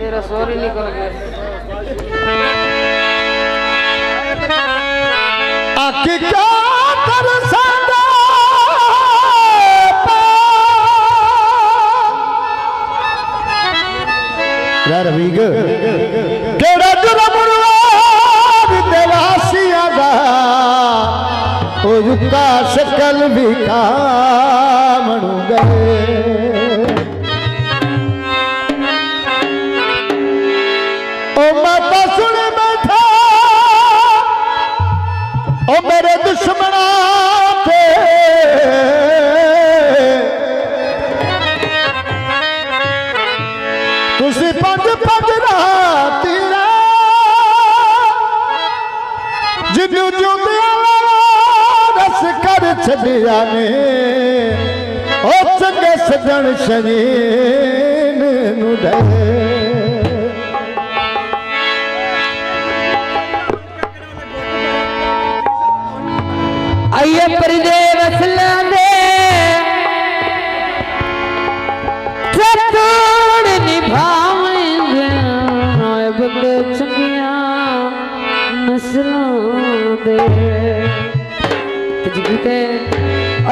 तेरा सॉरी निकल गया। आखी क्या कर सकता रवीग केड़ा जुर्म देवासिया दा उका शकल भी कामणु गए। ओ माता सुन बैठा ओ मेरे दुश्मना थे तुसी पंज पंज राती जिन्नू जुंदिया रस कर छड़िया ने ओ चंगे सजन शरीन नू दे। आइए परिदे वसला दे चतुर निभावेंगे बड़े चंगिया नस्लों दे तुझे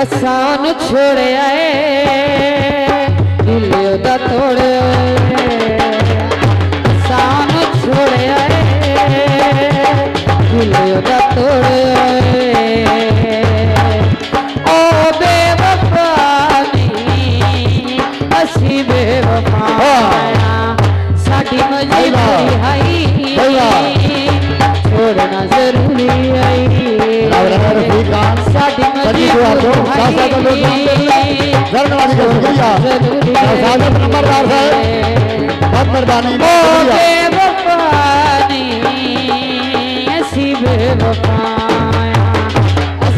आसान छोड़े आए दिल दा तोड़े आसान छोड़े आए दिल दा तोड़े साड़ी मजबूरी है छोड़ना जरूरी है साड़ी मजबूरी ऐसी बेवफाया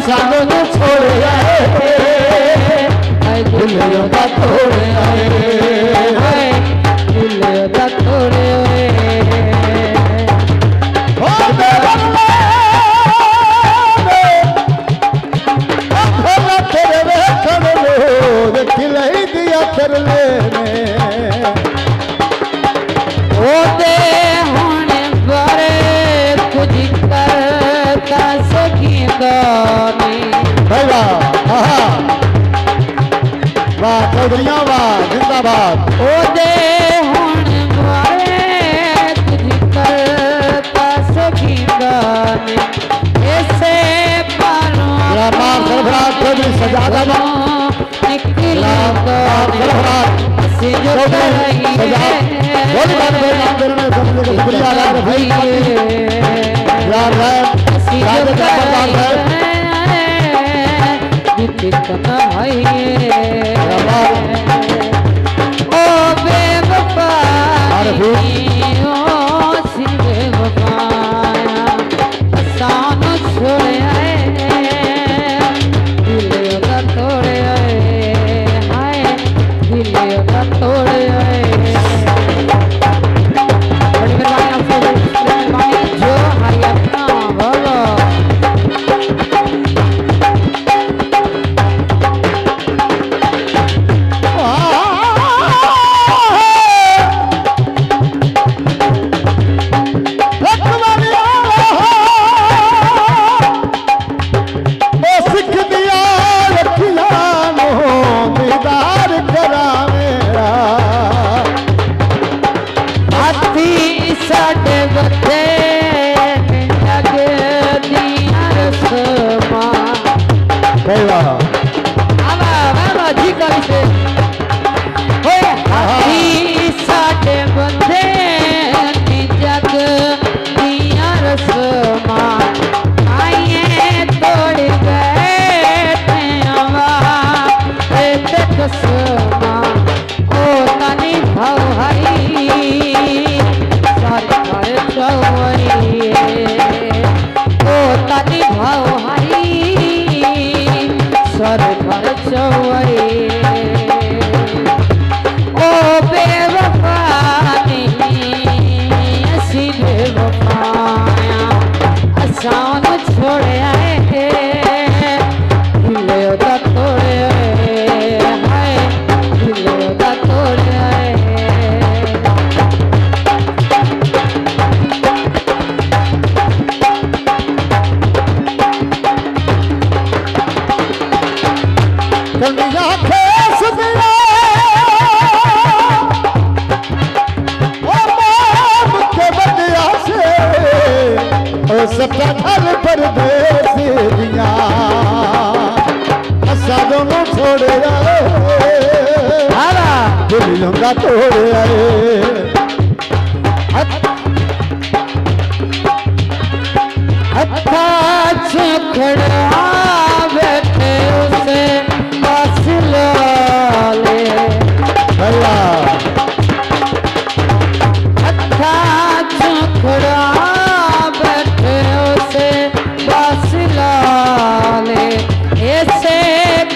सानू छोड़ दिल दा तोड़े दिल दा तोड़े खिलाई दिया कर लेने ओ दे होने बारे कुछ करता सकीदा नहीं। वाह चौधरिया वाह जिंदाबाद। ओ दे होने बारे कुछ करता सकीदा नहीं ऐसे पारों सरफराज चौधरी सजादा निकला से जो रही है ओ बेवफा आसान छोड़े आए दिल का तोड़े आए दिल का तोड़े बड़ी मेहरबानी जो हाय अपना बोलो दिया रखिया नो दीदार करा मेरा लियोंगा तोड़े आए हथा छखड़ा बैठे उसे बस ले भैया हथा छखड़ा बैठे उसे बस ले ऐसे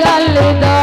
गल दा